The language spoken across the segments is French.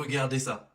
Regardez ça.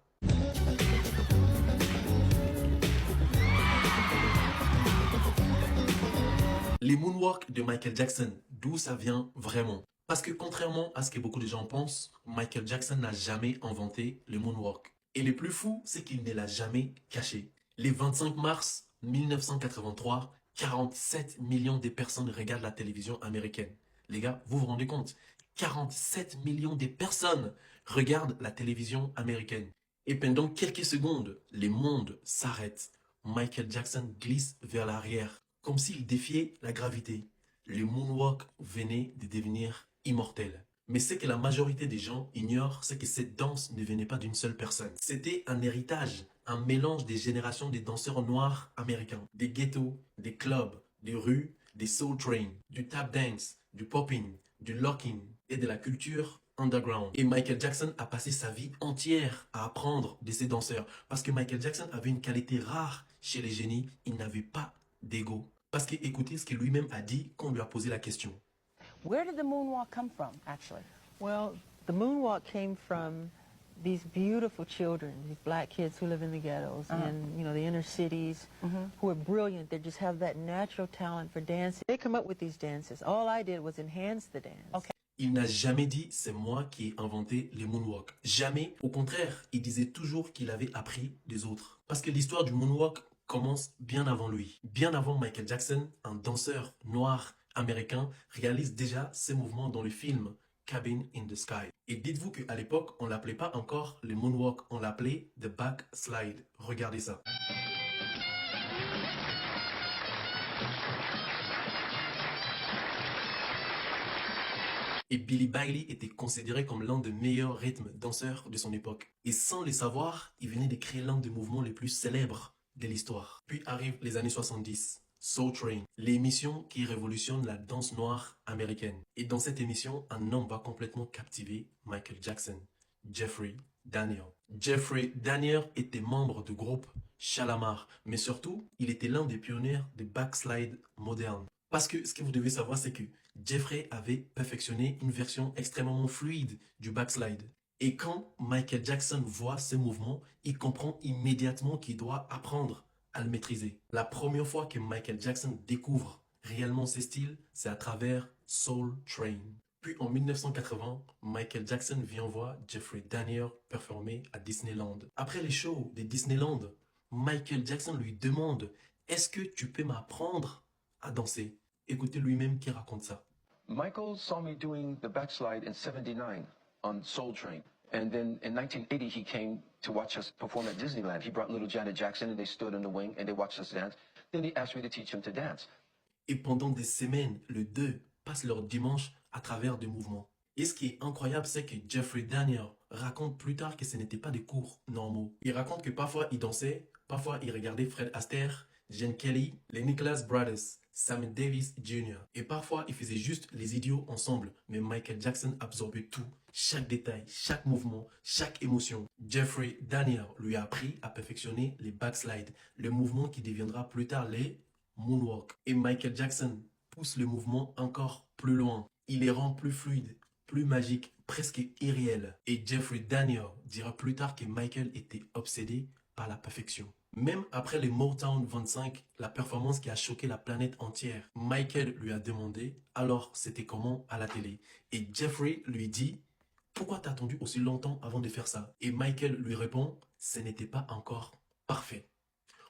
Les moonwalks de Michael Jackson, d'où ça vient vraiment? Parce que contrairement à ce que beaucoup de gens pensent, Michael Jackson n'a jamais inventé le moonwalk. Et le plus fou, c'est qu'il ne l'a jamais caché. Les 25 mars 1983, 47 millions de personnes regardent la télévision américaine. Les gars, vous vous rendez compte? 47 millions de personnes regardent la télévision américaine. Et pendant quelques secondes, le monde s'arrête. Michael Jackson glisse vers l'arrière, comme s'il défiait la gravité. Le moonwalk venait de devenir immortel. Mais ce que la majorité des gens ignorent, c'est que cette danse ne venait pas d'une seule personne. C'était un héritage, un mélange des générations des danseurs noirs américains, des ghettos, des clubs, des rues, des soul train, du tap dance, du popping, du locking et de la culture underground. Et Michael Jackson a passé sa vie entière à apprendre de ces danseurs parce que Michael Jackson avait une qualité rare chez les génies, il n'avait pas d'ego. Parce que écoutez ce que lui-même a dit quand on lui a posé la question. Where did the moonwalk come from, actually? Well, the moonwalk came from these beautiful children, these black kids who live in the ghettos and, you know, the inner cities who are brilliant. They just have that natural talent for dancing. They come up with these dances. All I did was enhance the dance. Okay. Il n'a jamais dit « c'est moi qui ai inventé les moonwalks ». Jamais. Au contraire, il disait toujours qu'il avait appris des autres. Parce que l'histoire du moonwalk commence bien avant lui. Bien avant Michael Jackson, un danseur noir américain réalise déjà ses mouvements dans le film Cabin in the Sky. Et dites-vous qu'à l'époque, on ne l'appelait pas encore le moonwalk, on l'appelait the backslide. Regardez ça. Et Billy Bailey était considéré comme l'un des meilleurs rythmes danseurs de son époque. Et sans le savoir, il venait de créer l'un des mouvements les plus célèbres de l'histoire. Puis arrivent les années 70, Soul Train, l'émission qui révolutionne la danse noire américaine. Et dans cette émission, un homme va complètement captiver Michael Jackson, Jeffrey Daniel. Jeffrey Daniel était membre du groupe Shalamar, mais surtout, il était l'un des pionniers des backslide modernes. Parce que ce que vous devez savoir, c'est que Jeffrey avait perfectionné une version extrêmement fluide du backslide. Et quand Michael Jackson voit ces mouvements, il comprend immédiatement qu'il doit apprendre à le maîtriser. La première fois que Michael Jackson découvre réellement ses styles, c'est à travers Soul Train. Puis en 1980, Michael Jackson vient voir Jeffrey Daniel performer à Disneyland. Après les shows de Disneyland, Michael Jackson lui demande « Est-ce que tu peux m'apprendre à danser ?» Écoutez lui-même qui raconte ça. Michael saw me doing the backslide in '79 on Soul Train. And then in 1980, he came to watch us perform at Disneyland. He brought little Janet Jackson and they stood in the wing and they watched us dance. Then he asked me to teach him to dance. Et pendant des semaines, les deux passent leur dimanche à travers des mouvements. Et ce qui est incroyable, c'est que Jeffrey Daniel raconte plus tard que ce n'était pas des cours normaux. Il raconte que parfois il dansait, parfois il regardait Fred Astaire, Gene Kelly, les Nicholas Brothers, Sammy Davis Jr. Et parfois, ils faisaient juste les idiots ensemble. Mais Michael Jackson absorbait tout, chaque détail, chaque mouvement, chaque émotion. Jeffrey Daniel lui a appris à perfectionner les backslides, le mouvement qui deviendra plus tard les moonwalk. Et Michael Jackson pousse le mouvement encore plus loin. Il les rend plus fluides, plus magiques, presque irréels. Et Jeffrey Daniel dira plus tard que Michael était obsédé par la perfection. Même après les Motown 25, la performance qui a choqué la planète entière, Michael lui a demandé « Alors, c'était comment à la télé ?» Et Jeffrey lui dit « Pourquoi t'as attendu aussi longtemps avant de faire ça ?» Et Michael lui répond « Ce n'était pas encore parfait. »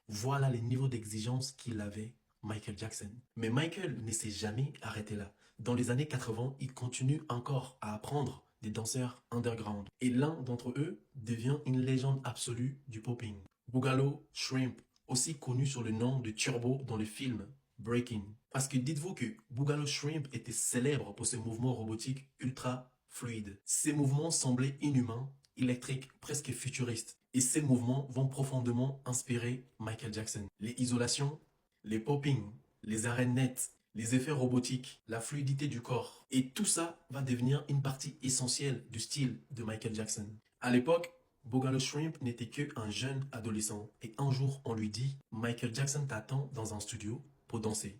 Voilà les niveaux d'exigence qu'il avait, Michael Jackson. Mais Michael ne s'est jamais arrêté là. Dans les années 80, il continue encore à apprendre des danseurs underground. Et l'un d'entre eux devient une légende absolue du popping. Boogaloo Shrimp, aussi connu sous le nom de Turbo dans le film Breaking. Parce que dites-vous que Boogaloo Shrimp était célèbre pour ses mouvements robotiques ultra fluides. Ces mouvements semblaient inhumains, électriques, presque futuristes. Et ces mouvements vont profondément inspirer Michael Jackson. Les isolations, les popping, les arènes nettes, les effets robotiques, la fluidité du corps. Et tout ça va devenir une partie essentielle du style de Michael Jackson. À l'époque, Boogaloo Shrimp n'était qu'un jeune adolescent. Et un jour, on lui dit « Michael Jackson t'attend dans un studio pour danser. »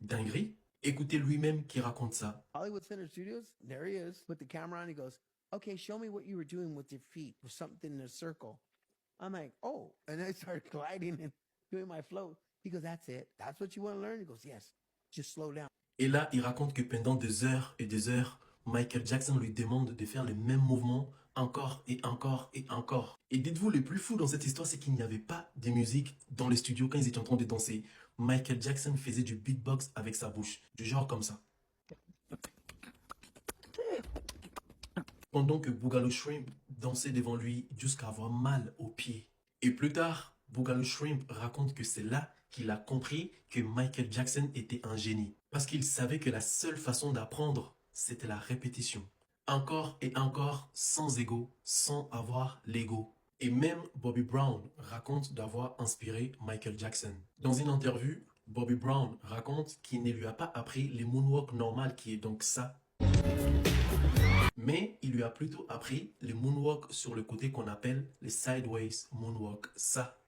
Dinguerie? Écoutez lui-même qui raconte ça. Hollywood Center Studios, there he is, put the camera on, he goes, okay, show me what you were doing with your feet, with something in a circle. I'm like, oh. And I started gliding and doing my float. He goes, that's it. That's what you want to learn? He goes, yes. Just slow down. Et là, il raconte que pendant des heures et des heures, Michael Jackson lui demande de faire les mêmes mouvements encore et encore et encore. Et dites-vous, le plus fou dans cette histoire, c'est qu'il n'y avait pas de musique dans les studios quand ils étaient en train de danser. Michael Jackson faisait du beatbox avec sa bouche, du genre comme ça. Pendant que Boogaloo Shrimp dansait devant lui jusqu'à avoir mal aux pieds. Et plus tard, Boogaloo Shrimp raconte que c'est là qu'il a compris que Michael Jackson était un génie. Parce qu'il savait que la seule façon d'apprendre, c'était la répétition. Encore et encore, sans ego, sans avoir l'ego. Et même Bobby Brown raconte d'avoir inspiré Michael Jackson. Dans une interview, Bobby Brown raconte qu'il ne lui a pas appris les moonwalk normal qui est donc ça. Mais il lui a plutôt appris les moonwalk sur le côté qu'on appelle les sideways moonwalk, ça.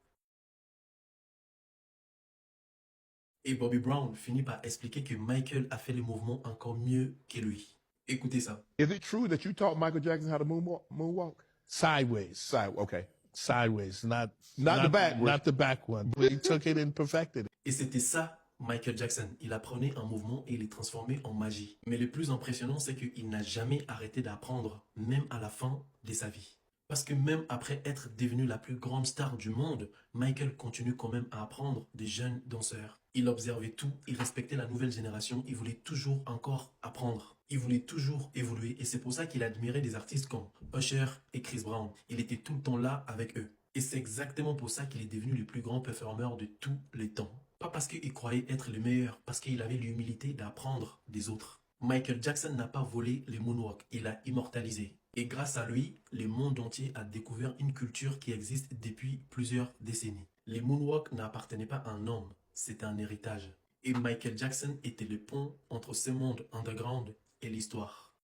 Et Bobby Brown finit par expliquer que Michael a fait les mouvements encore mieux que lui. Écoutez ça. Is it true that you taught Michael Jackson how to moonwalk? Sideways. Okay. Sideways, Not the backward. Not the back one. But he took it and perfected it. Et c'était ça, Michael Jackson. Il apprenait un mouvement et il les transformait en magie. Mais le plus impressionnant, c'est qu'il n'a jamais arrêté d'apprendre, même à la fin de sa vie. Parce que même après être devenu la plus grande star du monde, Michael continue quand même à apprendre des jeunes danseurs. Il observait tout, il respectait la nouvelle génération, il voulait toujours encore apprendre. Il voulait toujours évoluer et c'est pour ça qu'il admirait des artistes comme Usher et Chris Brown. Il était tout le temps là avec eux. Et c'est exactement pour ça qu'il est devenu le plus grand performeur de tous les temps. Pas parce qu'il croyait être le meilleur, parce qu'il avait l'humilité d'apprendre des autres. Michael Jackson n'a pas volé les moonwalks, il l'a immortalisé. Et grâce à lui, le monde entier a découvert une culture qui existe depuis plusieurs décennies. Les moonwalks n'appartenaient pas à un homme, c'était un héritage. Et Michael Jackson était le pont entre ce monde underground et l'histoire.